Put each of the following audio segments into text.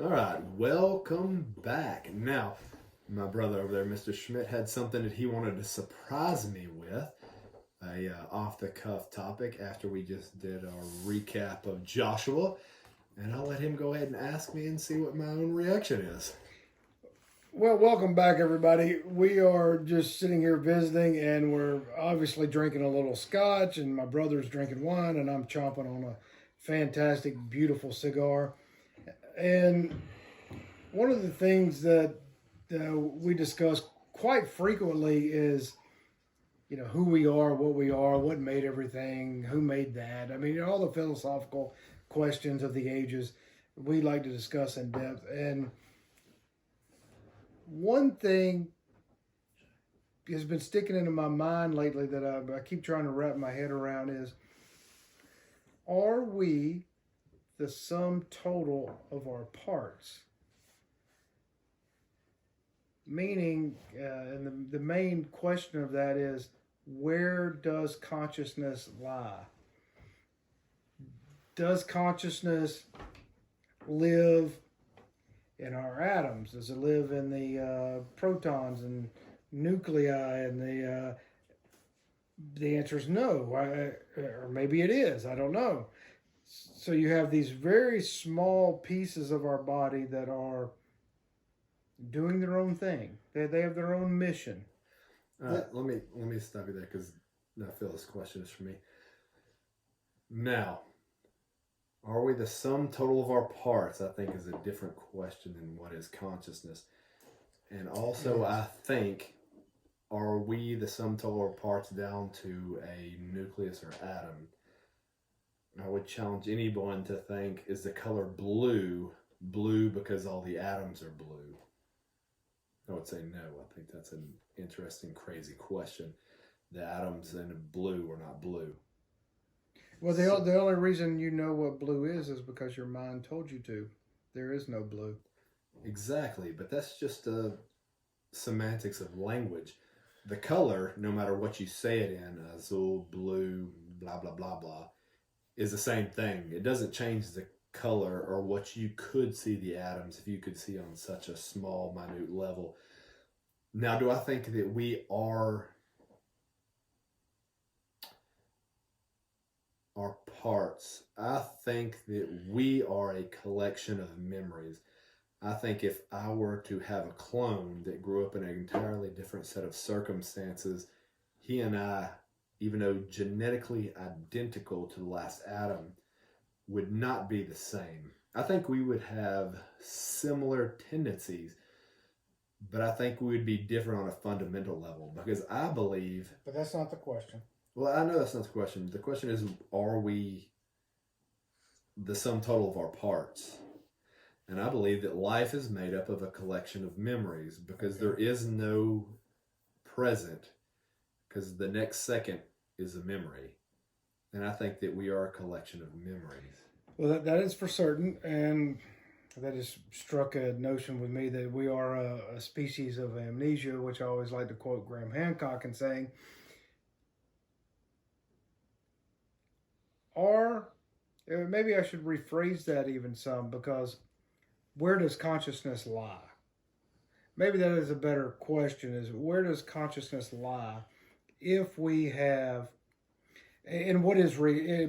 All right, welcome back. Now, my brother over there, Mr. Schmidt, had something that he wanted to surprise me with, a off the cuff topic after we just did our recap of Joshua, and I'll let him go ahead and ask me and see what my own reaction is. Well, welcome back, everybody. We are just sitting here visiting, and we're obviously drinking a little scotch, and my brother's drinking wine, and I'm chomping on a fantastic, beautiful cigar. And one of the things that we discuss quite frequently is, who we are, what made everything, who made that. I mean, all the philosophical questions of the ages we like to discuss in depth. And one thing has been sticking into my mind lately that I keep trying to wrap my head around is, are we the sum total of our parts? Meaning, and the main question of that is, where does consciousness lie? Does consciousness live in our atoms? Does it live in the protons and nuclei? And the answer is no, or maybe it is. I don't know. So you have these very small pieces of our body that are doing their own thing. They have their own mission. All right, let me stop you there because I feel this question is for me. Now, are we the sum total of our parts? I think is a different question than what is consciousness. And also, I think, are we the sum total of parts down to a nucleus or atom? I would challenge anyone to think, is the color blue because all the atoms are blue? I would say no. I think that's an interesting, crazy question. The atoms in blue are not blue. Well, the only reason you know what blue is because your mind told you to. There is no blue. Exactly, but that's just semantics of language. The color, no matter what you say it in, azul, blue, blah, blah, blah, blah, is the same thing. It doesn't change the color or what you could see the atoms if you could see on such a small, minute level. Now, do I think that we are our parts? I think that we are a collection of memories. I think if I were to have a clone that grew up in an entirely different set of circumstances, he and I, even though genetically identical to the last Adam, would not be the same. I think we would have similar tendencies, but I think we would be different on a fundamental level because I believe. But that's not the question. Well, I know that's not the question. The question is, are we the sum total of our parts? And I believe that life is made up of a collection of memories because there is no present, because the next second is a memory. And I think that we are a collection of memories. Well, that is for certain. And that has struck a notion with me that we are a species of amnesia, which I always like to quote Graham Hancock in saying, or maybe I should rephrase that even some, because where does consciousness lie? Maybe that is a better question, is where does consciousness lie if we have, and what is,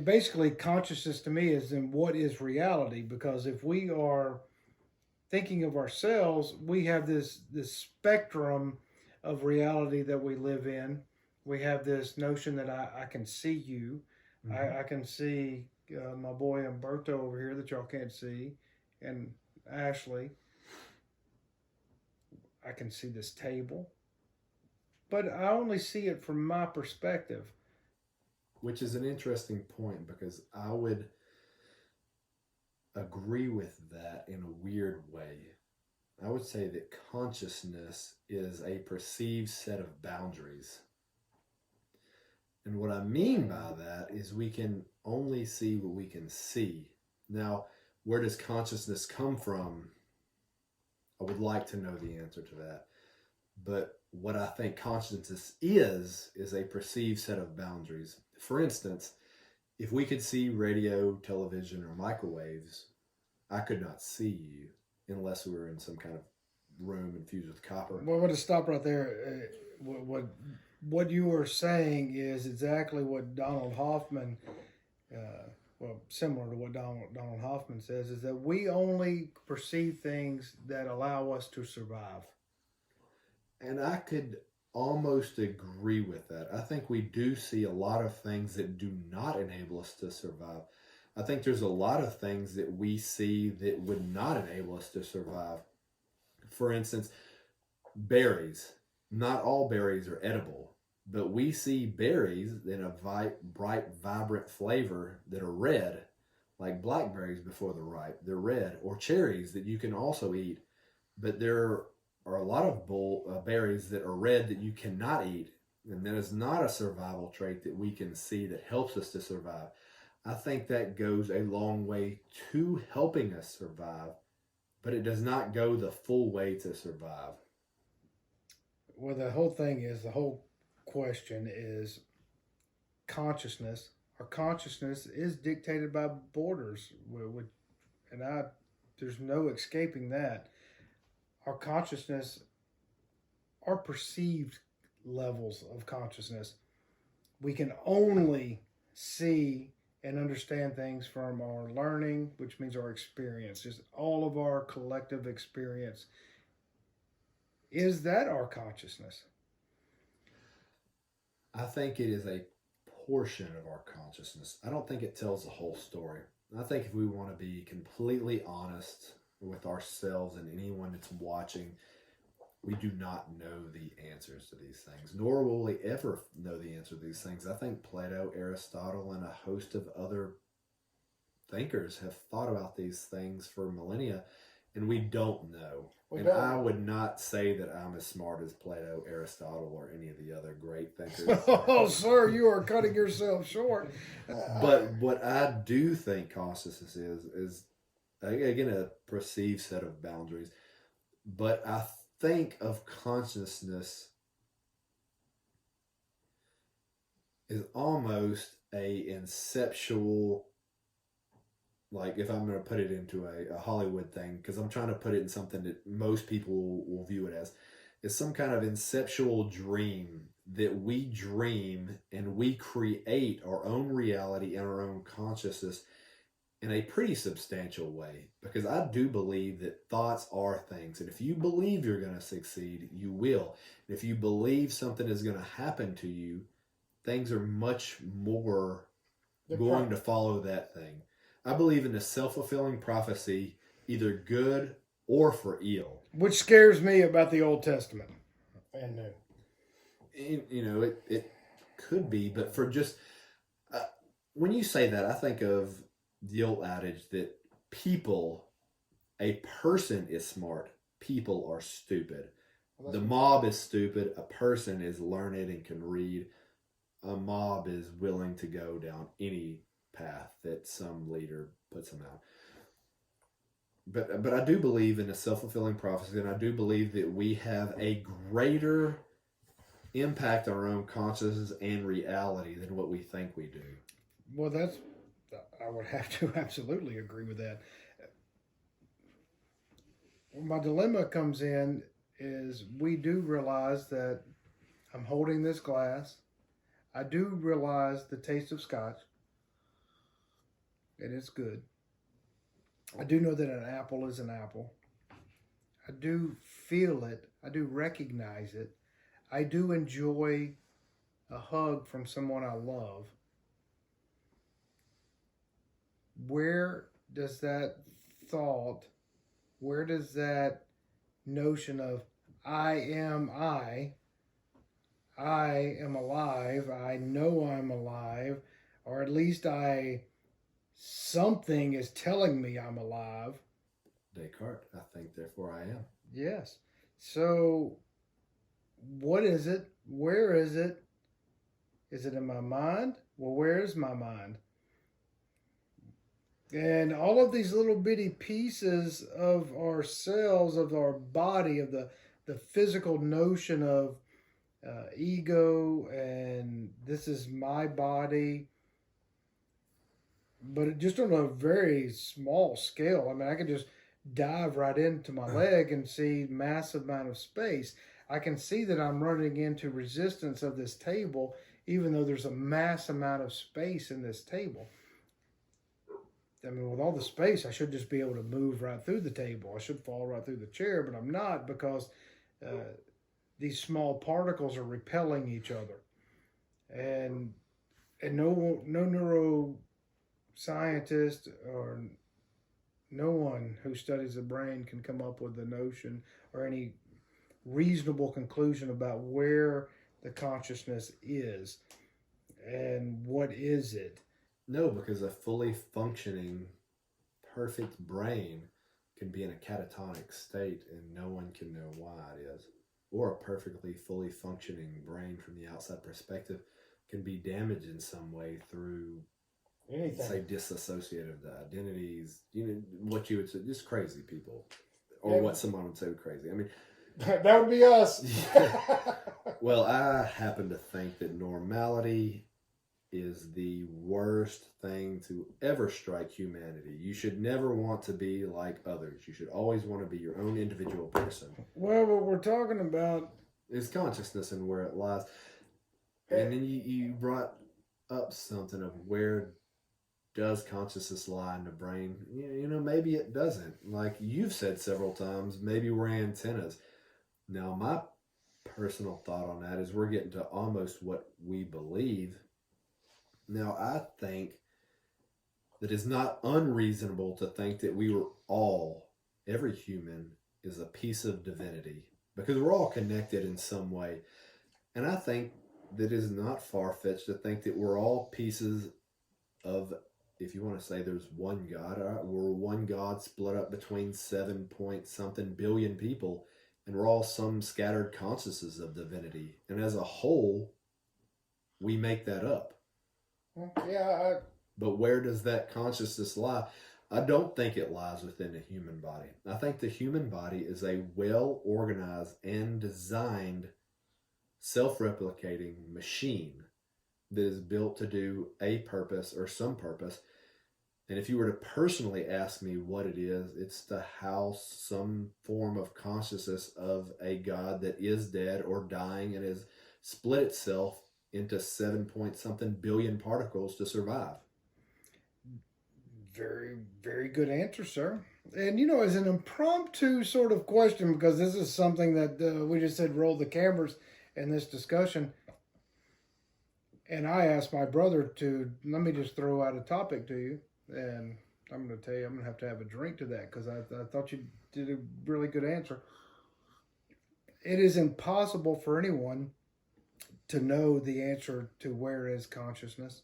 basically consciousness to me is in what is reality, because if we are thinking of ourselves, we have this spectrum of reality that we live in. We have this notion that I can see you. Mm-hmm. I can see my boy Umberto over here that y'all can't see, and Ashley. I can see this table, but I only see it from my perspective. Which is an interesting point because I would agree with that in a weird way. I would say that consciousness is a perceived set of boundaries. And what I mean by that is we can only see what we can see. Now, where does consciousness come from? I would like to know the answer to that. But what I think consciousness is a perceived set of boundaries. For instance, if we could see radio, television, or microwaves, I could not see you. unless we were in some kind of room infused with copper. Well, to stop right there, what you are saying is exactly what Donald Hoffman, similar to what Donald Hoffman says, is that we only perceive things that allow us to survive. And I could almost agree with that. I think we do see a lot of things that do not enable us to survive. I think there's a lot of things that we see that would not enable us to survive. For instance, berries. Not all berries are edible, but we see berries in a bright, vibrant flavor that are red, like blackberries before they're ripe. They're red, or cherries that you can also eat, but there are a lot of berries that are red that you cannot eat, and that is not a survival trait that we can see that helps us to survive. I think that goes a long way to helping us survive, but it does not go the full way to survive. Well, the whole question is consciousness. Our consciousness is dictated by borders, there's no escaping that. Our consciousness, our perceived levels of consciousness, we can only see and understand things from our learning, which means our experience, just all of our collective experience. Is that our consciousness? I think it is a portion of our consciousness. I don't think it tells the whole story. I think if we want to be completely honest with ourselves and anyone that's watching, we do not know the answers to these things, nor will we ever know the answer to these things. I think Plato, Aristotle, and a host of other thinkers have thought about these things for millennia, and we don't know. I would not say that I'm as smart as Plato, Aristotle, or any of the other great thinkers. Oh, sir, you are cutting yourself short. But what I do think consciousness is again a perceived set of boundaries. But I think of consciousness is almost a inceptual, like if I'm going to put it into a Hollywood thing, because I'm trying to put it in something that most people will view it as, is some kind of inceptual dream that we dream and we create our own reality and our own consciousness in a pretty substantial way. Because I do believe that thoughts are things. And if you believe you're going to succeed, you will. And if you believe something is going to happen to you, things are much more going to follow that thing. I believe in the self-fulfilling prophecy, either good or for ill. Which scares me about the Old Testament and New. You know, it could be, but for just, when you say that, I think of the old adage that a person is smart, people are stupid. The mob is stupid, a person is learned and can read. A mob is willing to go down any path that some leader puts them out. But I do believe in a self-fulfilling prophecy, and I do believe that we have a greater impact on our own consciousness and reality than what we think we do. Well, I would have to absolutely agree with that. My dilemma comes in is we do realize that I'm holding this glass. I do realize the taste of scotch. It is good. I do know that an apple is an apple. I do feel it. I do recognize it. I do enjoy a hug from someone I love. Where does that thought, where does that notion of I am alive, I know I'm alive, or at least something is telling me I'm alive. Descartes, I think, therefore I am. Yes. So, what is it? Where is it? Is it in my mind? Well, where is my mind? And all of these little bitty pieces of ourselves, of our body, of the physical notion of ego, and this is my body, but just on a very small scale. I mean, I could just dive right into my leg and see massive amount of space. I can see that I'm running into resistance of this table, even though there's a mass amount of space in this table. I mean, with all the space, I should just be able to move right through the table. I should fall right through the chair, but I'm not because these small particles are repelling each other, and no neuroscientist or no one who studies the brain can come up with a notion or any reasonable conclusion about where the consciousness is and what is it. No, because a fully functioning, perfect brain can be in a catatonic state and no one can know why it is. Or a perfectly fully functioning brain from the outside perspective can be damaged in some way through, say, disassociative identities, what you would say, just crazy people. Or what someone would say crazy. I mean, that would be us. Well, I happen to think that normality is the worst thing to ever strike humanity. You should never want to be like others. You should always want to be your own individual person. Well, what we're talking about is consciousness and where it lies. And then you brought up something of where does consciousness lie in the brain? Maybe it doesn't. Like you've said several times, maybe we're antennas. Now, my personal thought on that is we're getting to almost what we believe. Now, I think that it's not unreasonable to think that we were every human is a piece of divinity because we're all connected in some way. And I think that it is not far-fetched to think that we're all pieces of, if you want to say there's one God, we're one God split up between 7 point something billion people, and we're all some scattered consciousness of divinity. And as a whole, we make that up. Yeah. But where does that consciousness lie? I don't think it lies within the human body. I think the human body is a well-organized and designed self-replicating machine that is built to do a purpose or some purpose. And if you were to personally ask me what it is, it's to house some form of consciousness of a God that is dead or dying and has split itself into 7 point something billion particles to survive. Very, very good answer, sir. And as an impromptu sort of question, because this is something that we just said roll the cameras in this discussion, and I asked my brother to, let me just throw out a topic to you, and I'm going to tell you, I'm going to have a drink to that, because I thought you did a really good answer. It is impossible for anyone to know the answer to where is consciousness.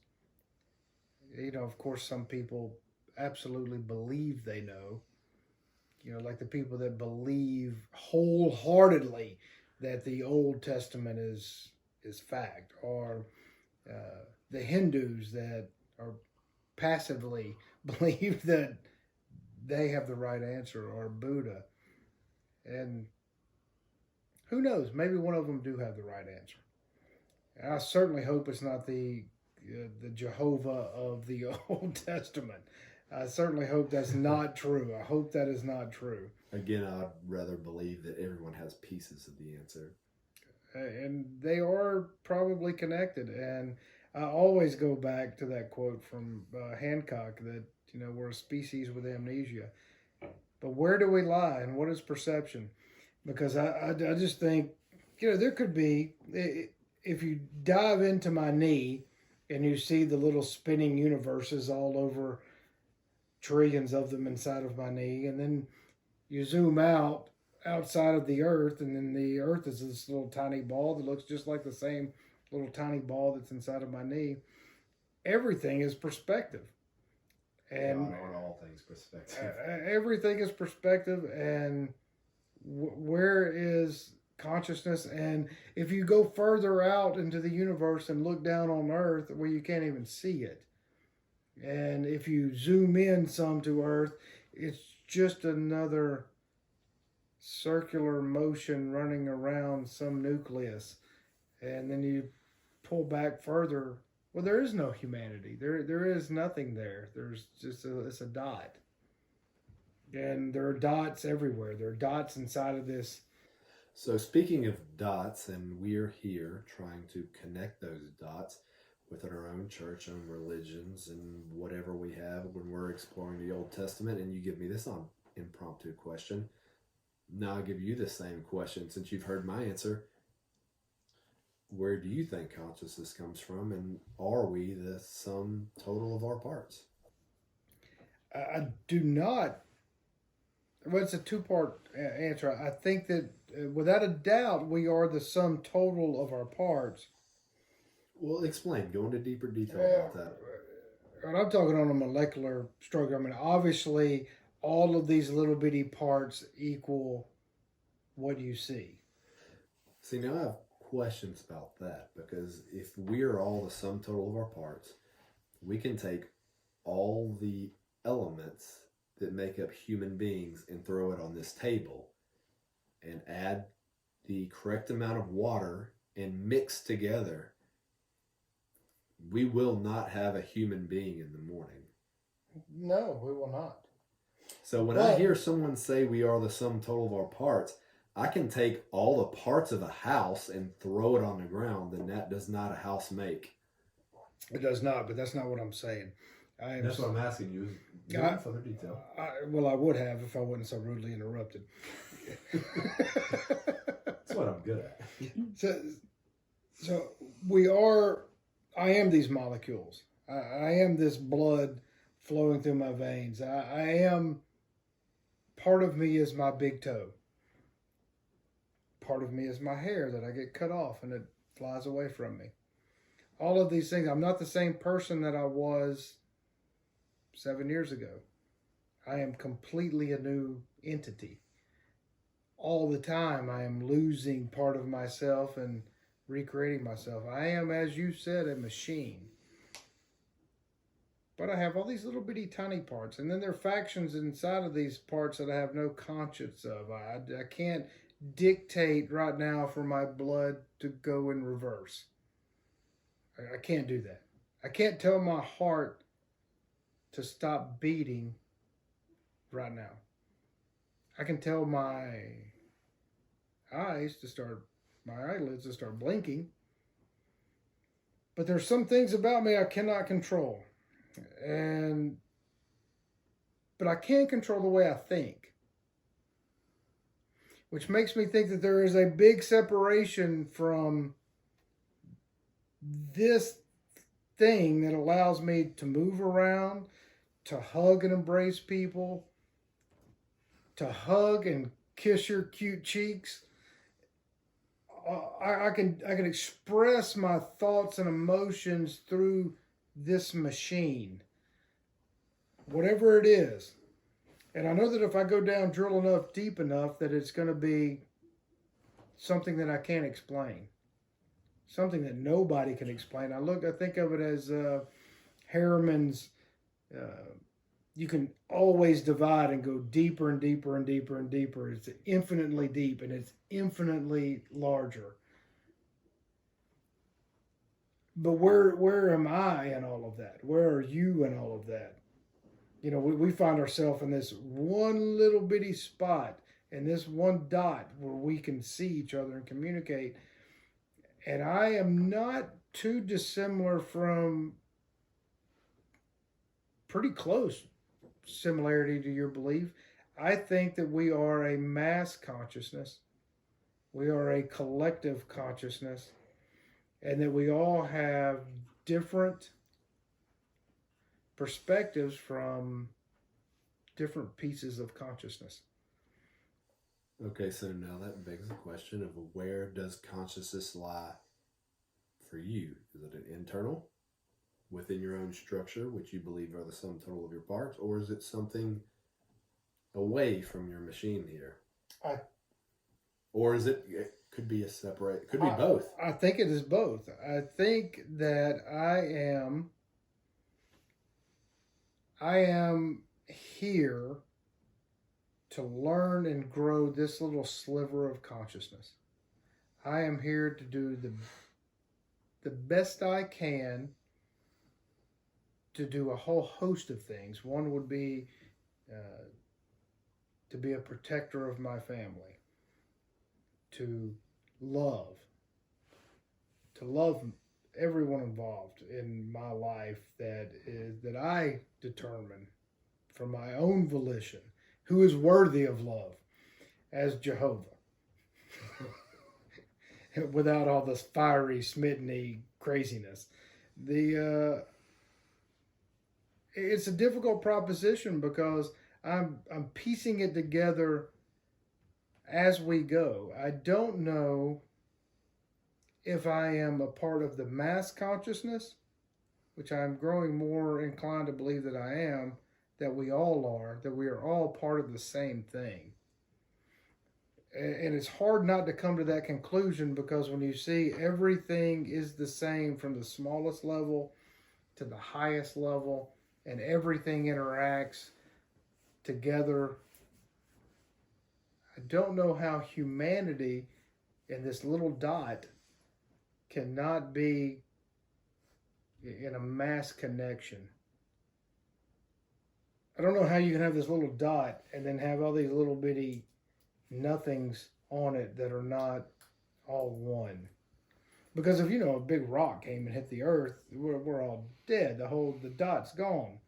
Of course, some people absolutely believe they know. Like the people that believe wholeheartedly that the Old Testament is fact, or the Hindus that are passively believe that they have the right answer, or Buddha. And who knows? Maybe one of them do have the right answer. And I certainly hope it's not the Jehovah of the Old Testament. I certainly hope that's not true. I hope that is not true. Again, I'd rather believe that everyone has pieces of the answer. And they are probably connected. And I always go back to that quote from Hancock that, we're a species with amnesia. But where do we lie, and what is perception? Because I just think, there could be, if you dive into my knee and you see the little spinning universes all over, trillions of them inside of my knee, and then you zoom out outside of the earth, and then the earth is this little tiny ball that looks just like the same little tiny ball that's inside of my knee. Everything is perspective. And on all things perspective. Everything is perspective, and where is consciousness? And if you go further out into the universe and look down on Earth, where you can't even see it, and if you zoom in some to Earth, it's just another circular motion running around some nucleus. And then you pull back further, well, there is no humanity. There is nothing there. There's just it's a dot. And there are dots everywhere. There are dots inside of this. So, speaking of dots, and we're here trying to connect those dots within our own church, own religions, and whatever we have when we're exploring the Old Testament, and you give me this impromptu question. Now I'll give you the same question since you've heard my answer. Where do you think consciousness comes from, and are we the sum total of our parts? I do not. Well, it's a two-part answer. I think that without a doubt, we are the sum total of our parts. Well, explain. Go into deeper detail Uh, about that. and I'm talking on a molecular structure. I mean, obviously, all of these little bitty parts equal what you see. See, now I have questions about that because if we are all the sum total of our parts, we can take all the elements that make up human beings and throw it on this table and add the correct amount of water and mix together. We will not have a human being in the morning. No, we will not. So when I hear someone say we are the sum total of our parts, I can take all the parts of a house and throw it on the ground, and that does not a house make. It does not, but that's not what I'm saying. That's what I'm asking you. Go into further detail. Well, I would have if I wasn't so rudely interrupted. That's what I'm good at. So we are. I am these molecules. I am this blood flowing through my veins. I am. Part of me is my big toe. Part of me is my hair that I get cut off and it flies away from me. All of these things. I'm not the same person that I was 7 years ago. I am completely a new entity. All the time I am losing part of myself and recreating myself. I am, as you said, a machine. But I have all these little bitty tiny parts. And then there are factions inside of these parts that I have no conscience of. I can't dictate right now for my blood to go in reverse. I can't do that. I can't tell my heart to stop beating right now. I can tell my eyelids to start blinking. But there's some things about me I cannot control. But I can control the way I think. Which makes me think that there is a big separation from this thing that allows me to move around, to hug and embrace people, to hug and kiss your cute cheeks. I can express my thoughts and emotions through this machine, whatever it is. And I know that if I go down, drill enough, deep enough, that it's going to be something that I can't explain, something that nobody can explain. I think of it as Harriman's. You can always divide and go deeper and deeper and deeper and deeper. It's infinitely deep and it's infinitely larger. But where am I in all of that? Where are you in all of that? You know, we find ourselves in this one little bitty spot and this one dot where we can see each other and communicate. And I am not too dissimilar from pretty close similarity to your belief. I think that we are a mass consciousness. We are a collective consciousness. And that we all have different perspectives from different pieces of consciousness. Okay, so now that begs the question of where does consciousness lie for you? Is it an internal, within your own structure, which you believe are the sum total of your parts, or is it something away from your machine here? Or is it could be it could be both. I think it is both. I think that I am here to learn and grow this little sliver of consciousness. I am here to do the best I can to do a whole host of things. One would be to be a protector of my family, to love, everyone involved in my life that I determine from my own volition who is worthy of love as Jehovah. Without all this fiery, smitteny craziness. It's a difficult proposition because I'm piecing it together as we go. I don't know if I am a part of the mass consciousness, which I'm growing more inclined to believe that I am, that we all are, that we are all part of the same thing. And it's hard not to come to that conclusion, because when you see everything is the same from the smallest level to the highest level, and everything interacts together, I don't know how humanity in this little dot cannot be in a mass connection. I don't know how you can have this little dot and then have all these little bitty nothings on it that are not all one. Because if a big rock came and hit the earth, we're all dead. The dot's gone.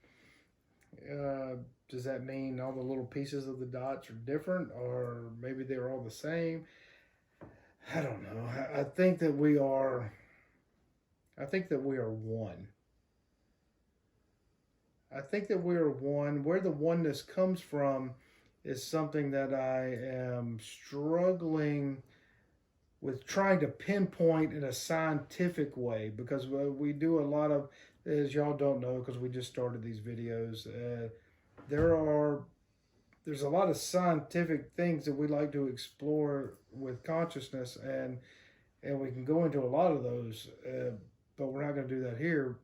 Does that mean all the little pieces of the dots are different, or maybe they're all the same? I don't know. I think that we are one. I think that we are one. Where the oneness comes from is something that I am struggling with trying to pinpoint in a scientific way, because we do a lot of, as y'all don't know because we just started these videos, there's a lot of scientific things that we like to explore with consciousness, and we can go into a lot of those, but we're not going to do that here.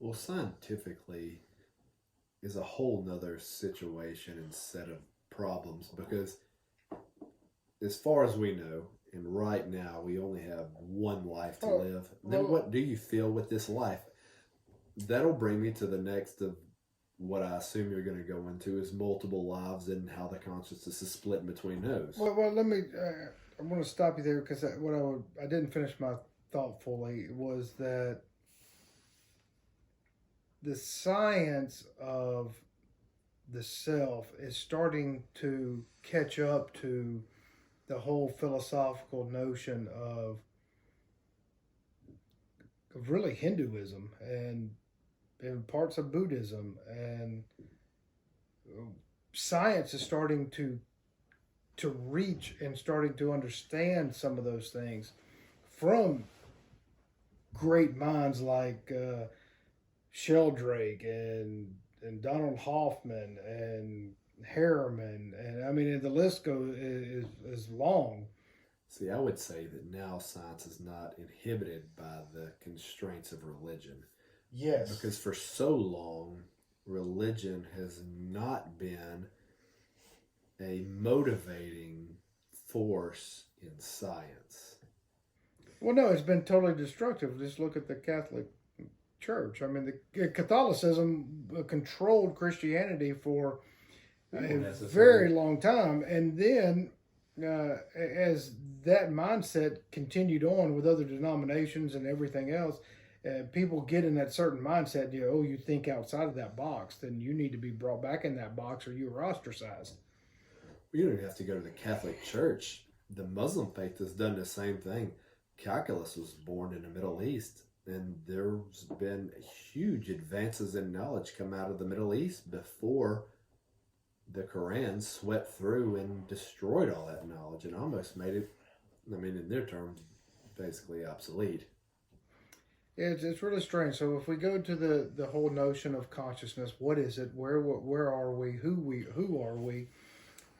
Well, scientifically is a whole nother situation and set of problems, because as far as we know, and right now we only have one life to live. Then what do you feel with this life? That'll bring me to the next of what I assume you're going to go into, is multiple lives and how the consciousness is split between those. Well, let me. I'm going to stop you there, because I didn't finish my thought fully. Was that the science of the self is starting to catch up to the whole philosophical notion of really Hinduism and parts of Buddhism, and science is starting to reach and starting to understand some of those things from great minds like Sheldrake and Donald Hoffman and Harriman, and I mean, the list is long. See, I would say that now science is not inhibited by the constraints of religion. Yes. Because for so long, religion has not been a motivating force in science. Well, no, it's been totally destructive. Just look at the Catholic Church. I mean, the Catholicism controlled Christianity for a very long time, and then as that mindset continued on with other denominations and everything else, people get in that certain mindset. You think outside of that box, then you need to be brought back in that box, or you were ostracized. You don't even have to go to the Catholic Church. The Muslim faith has done the same thing. Calculus was born in the Middle East, and there's been huge advances in knowledge come out of the Middle East before the Quran swept through and destroyed all that knowledge and almost made it, in their terms, basically obsolete. It's really strange. So if we go to the whole notion of consciousness, what is it? Where are we? Who are we?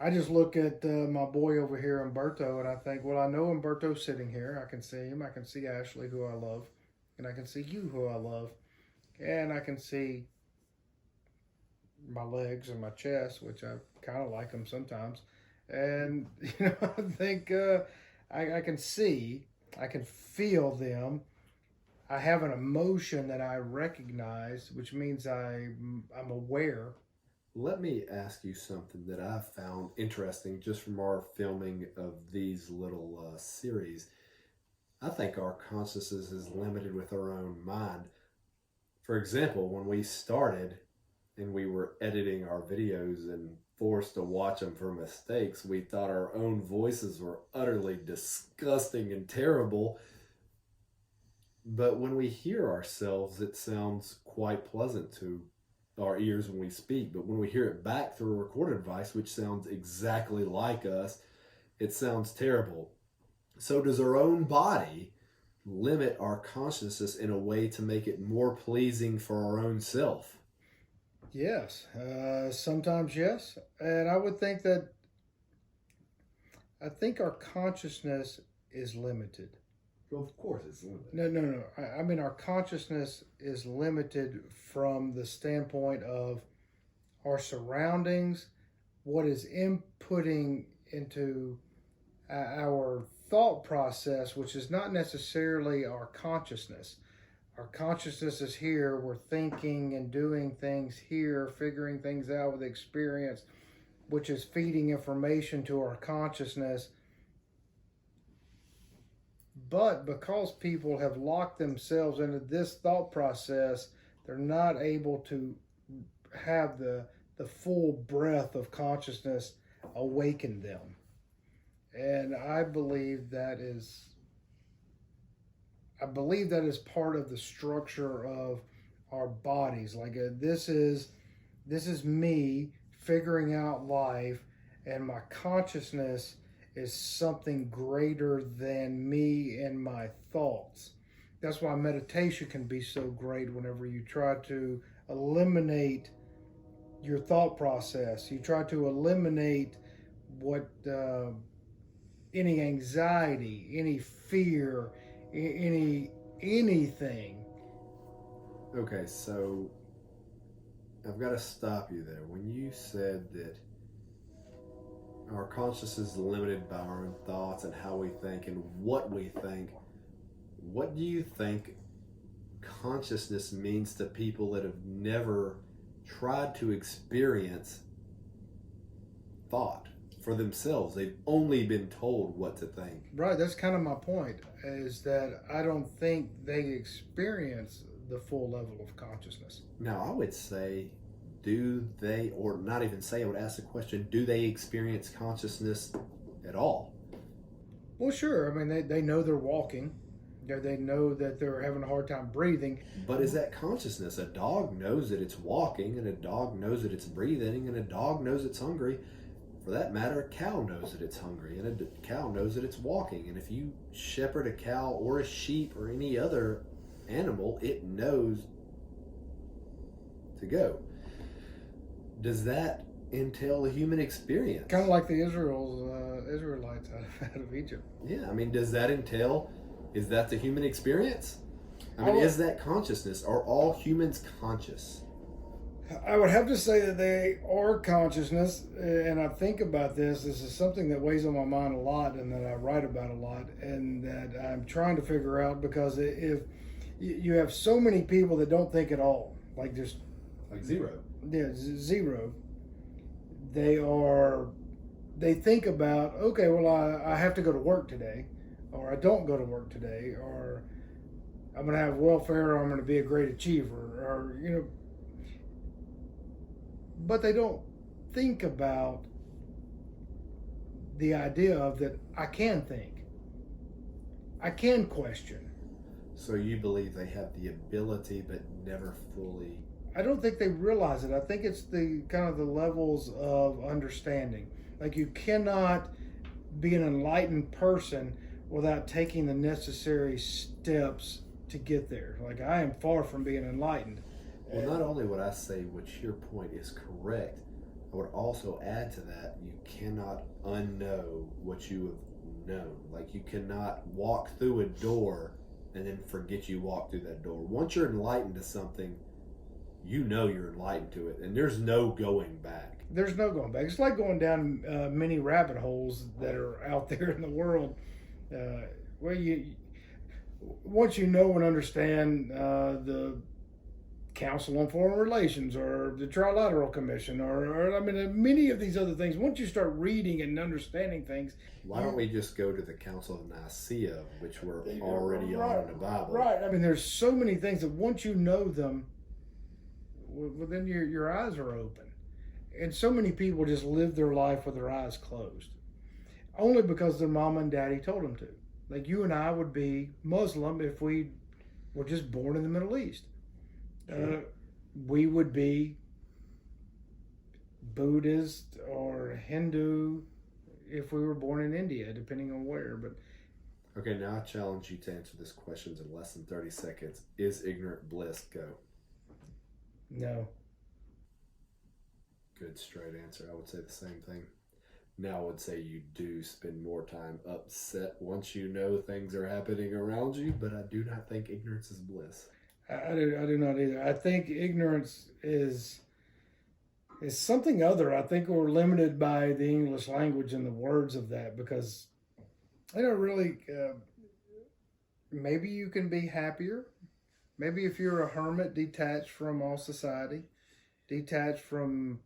I just look at my boy over here, Umberto, and I think, well, I know Umberto's sitting here. I can see him. I can see Ashley, who I love, and I can see you, who I love, and I can see my legs and my chest, which I kind of like them sometimes. And I think I can see, I can feel them. I have an emotion that I recognize, which means I'm aware Let me ask you something that I found interesting just from our filming of these little series. I think our consciousness is limited with our own mind. For example, when we started and we were editing our videos and forced to watch them for mistakes, we thought our own voices were utterly disgusting and terrible. But when we hear ourselves, it sounds quite pleasant to our ears when we speak. But when we hear it back through a recorded device, which sounds exactly like us, it sounds terrible. So, does our own body limit our consciousness in a way to make it more pleasing for our own self? Yes, sometimes yes, and I think our consciousness is limited. Well, of course, it's limited. No. I mean, our consciousness is limited from the standpoint of our surroundings, what is inputting into our thought process, which is not necessarily our consciousness. Our consciousness is here. We're thinking and doing things here, figuring things out with experience, which is feeding information to our consciousness. But because people have locked themselves into this thought process, they're not able to have the full breadth of consciousness awaken them. And I believe that is part of the structure of our bodies. Like this is me figuring out life, and my consciousness is something greater than me and my thoughts. That's why meditation can be so great whenever you try to eliminate your thought process. You try to eliminate what any anxiety, any fear, anything. Okay, so I've got to stop you there. When you said that our consciousness is limited by our own thoughts and how we think and what we think, what do you think consciousness means to people that have never tried to experience thought for themselves? They've only been told what to think. Right, that's kind of my point, is that I don't think they experience the full level of consciousness. Now, I would say, do they, or not even say, I would ask the question, do they experience consciousness at all? Well, sure. I mean, they know they're walking. They know that they're having a hard time breathing. But is that consciousness? A dog knows that it's walking, and a dog knows that it's breathing, and a dog knows it's hungry. For that matter, a cow knows that it's hungry, and a cow knows that it's walking. And if you shepherd a cow or a sheep or any other animal, it knows to go. Does that entail a human experience? Kind of like the Israelites out of Egypt. Yeah, I mean, does that entail, is that the human experience? I mean, is that consciousness? Are all humans conscious? I would have to say that they are consciousness, and I think about this. This is something that weighs on my mind a lot, and that I write about a lot, and that I'm trying to figure out, because if you have so many people that don't think at all, like just like zero. Yeah, zero. They think about, okay, well, I have to go to work today, or I don't go to work today, or I'm going to have welfare, or I'm going to be a great achiever, or, but they don't think about the idea of that I can think. I can question. So you believe they have the ability but never fully... I don't think they realize it. I think it's the kind of the levels of understanding. Like, you cannot be an enlightened person without taking the necessary steps to get there. Like, I am far from being enlightened. Well, not only would I say which your point is correct, I would also add to that, you cannot unknow what you have known. Like, you cannot walk through a door and then forget you walked through that door. Once you're enlightened to something, you know you're enlightened to it, and there's no going back. There's no going back. It's like going down many rabbit holes that are out there in the world. Where you once you know and understand the Council on Foreign Relations or the Trilateral Commission or I mean, many of these other things. Once you start reading and understanding things, Why don't we just go to the Council of Nicaea, which we're already right, on in the Bible? right. I mean, there's so many things that once you know them, well, then your eyes are open. And so many people just live their life with their eyes closed, only because their mama and daddy told them to. Like you and I would be Muslim if we were just born in the Middle East. Sure. We would be Buddhist or Hindu if we were born in India, depending on where. But Okay, now I challenge you to answer this question in less than 30 seconds. Is ignorant bliss? Go. no, Good straight answer. I would say the same thing. Now I would say you do spend more time upset once you know things are happening around you, but I do not think ignorance is bliss. I do not either. I think ignorance is something other. I think we're limited by the English language and the words of that because I don't really. Maybe you can be happier. Maybe if you're a hermit, detached from all society, detached from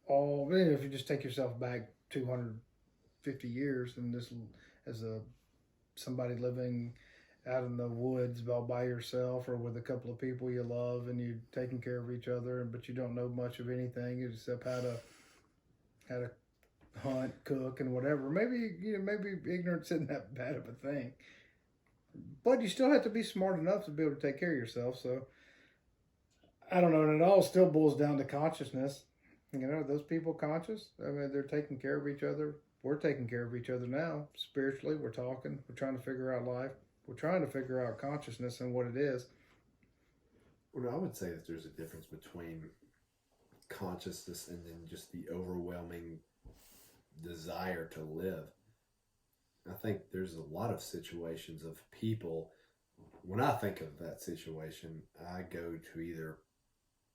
all. If you just take yourself back 250 years, and this as somebody living out in the woods all by yourself or with a couple of people you love and you're taking care of each other, but you don't know much of anything except how to hunt, cook, and whatever. Maybe maybe ignorance isn't that bad of a thing, but you still have to be smart enough to be able to take care of yourself. So I don't know, and it all still boils down to consciousness. Are those people conscious? I mean, they're taking care of each other. We're taking care of each other now. Spiritually, we're talking. We're trying to figure out life. We're trying to figure out consciousness and what it is. Well, I would say that there's a difference between consciousness and then just the overwhelming desire to live. I think there's a lot of situations of people, when I think of that situation, I go to either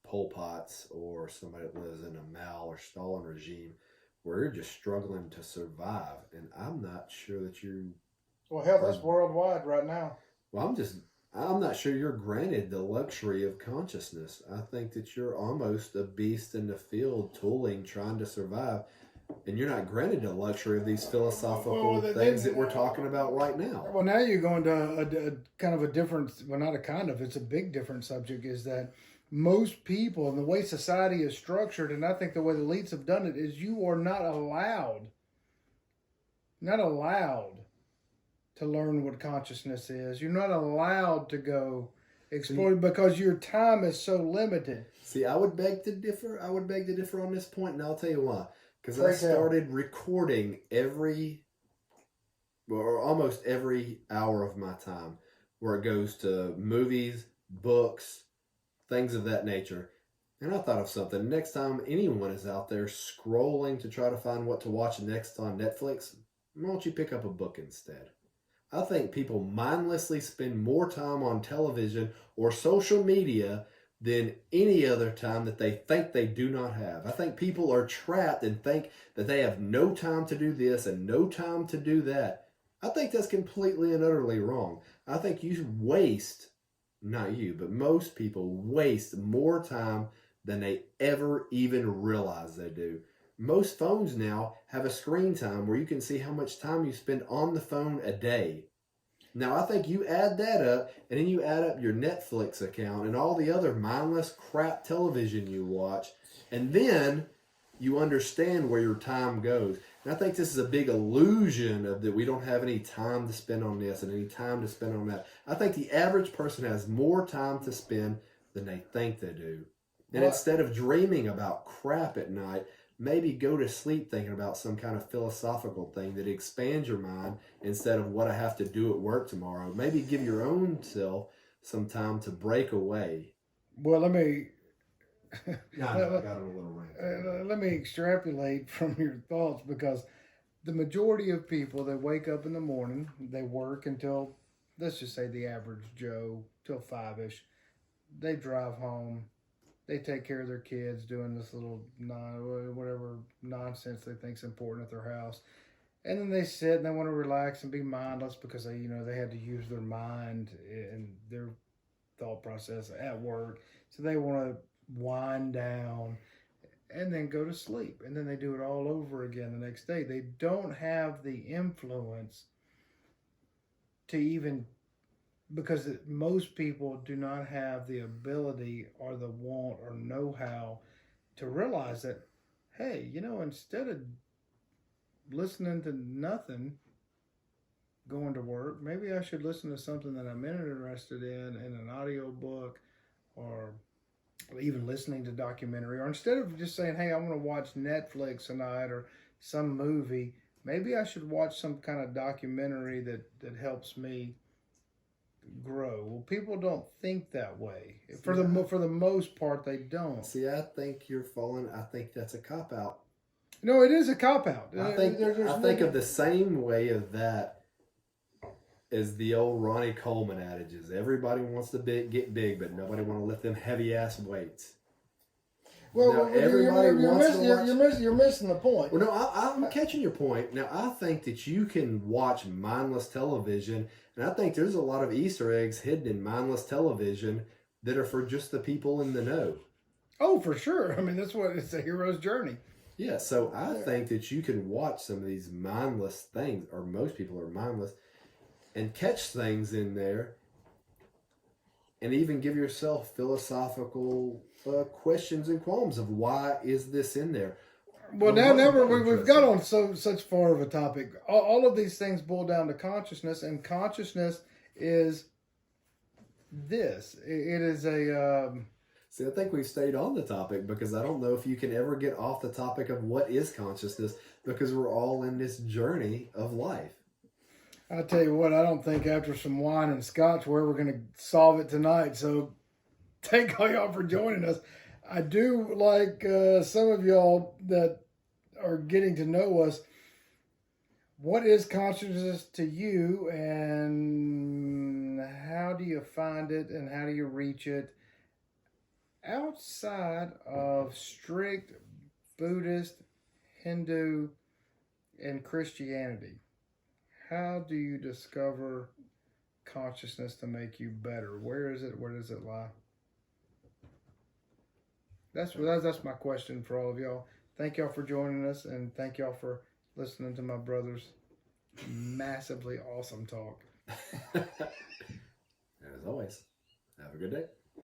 Pol Pot's or somebody that lives in a Mao or Stalin regime where you're just struggling to survive. And I'm not sure that you... Well, hell, that's worldwide right now. Well, I'm not sure you're granted the luxury of consciousness. I think that you're almost a beast in the field, tooling, trying to survive. And you're not granted the luxury of these philosophical things that we're talking about right now. Well, now you're going to a kind of a different, well, not a kind of, it's a big different subject, is that most people and the way society is structured, and I think the way the elites have done it, is you are not allowed to learn what consciousness is. You're not allowed to go explore because your time is so limited. See, I would beg to differ. On this point, and I'll tell you why. Because I started recording almost every hour of my time, where it goes to movies, books, things of that nature. And I thought of something. Next time anyone is out there scrolling to try to find what to watch next on Netflix, why don't you pick up a book instead? I think people mindlessly spend more time on television or social media than any other time that they think they do not have. I think people are trapped and think that they have no time to do this and no time to do that. I think that's completely and utterly wrong. I think you waste, not you, but most people waste more time than they ever even realize they do. Most phones now have a screen time where you can see how much time you spend on the phone a day. Now, I think you add that up, and then you add up your Netflix account and all the other mindless crap television you watch, and then you understand where your time goes. And I think this is a big illusion of that we don't have any time to spend on this and any time to spend on that. I think the average person has more time to spend than they think they do. And instead of dreaming about crap at night, maybe go to sleep thinking about some kind of philosophical thing that expands your mind instead of what I have to do at work tomorrow. Maybe give your own self some time to break away. Well, let me... I got a little rant. Let me extrapolate from your thoughts, because the majority of people that wake up in the morning, they work until, let's just say the average Joe, till 5-ish. They drive home. They take care of their kids, doing this little whatever nonsense they think's important at their house, and then they sit and they want to relax and be mindless because they had to use their mind, and they're thought process at work. So they want to wind down and then go to sleep. And then they do it all over again the next day. They don't have the influence to even, because most people do not have the ability or the want or know-how to realize that, hey, instead of listening to nothing going to work, maybe I should listen to something that I'm interested in an audio book, or even listening to documentary, or instead of just saying, hey, I want to watch Netflix tonight or some movie, maybe I should watch some kind of documentary that helps me grow. Well, people don't think that way. For the most part, they don't. See, I think I think that's a cop out. No, it is a cop out. I think of the same way of that as the old Ronnie Coleman adages. Everybody wants to get big, but nobody want to lift them heavy ass weights. Well, now, you're missing the point. Well, no, I'm catching your point. Now, I think that you can watch mindless television, and I think there's a lot of Easter eggs hidden in mindless television that are for just the people in the know. Oh, for sure. I mean, that's what it's a hero's journey. Yeah, so I think that you can watch some of these mindless things, or most people are mindless, and catch things in there, and even give yourself philosophical questions and qualms of why is this in there. Well, now we've got on such far of a topic. All of these things boil down to consciousness, and consciousness is this. It is a... See, I think we've stayed on the topic because I don't know if you can ever get off the topic of what is consciousness, because we're all in this journey of life. I tell you what, I don't think after some wine and scotch we're ever going to solve it tonight. So thank all y'all for joining us. I do like some of y'all that are getting to know us. What is consciousness to you, and how do you find it, and how do you reach it outside of strict Buddhist, Hindu, and Christianity? How do you discover consciousness to make you better? Where is it? Where does it lie? That's my question for all of y'all. Thank y'all for joining us, and thank y'all for listening to my brother's massively awesome talk. As always, have a good day.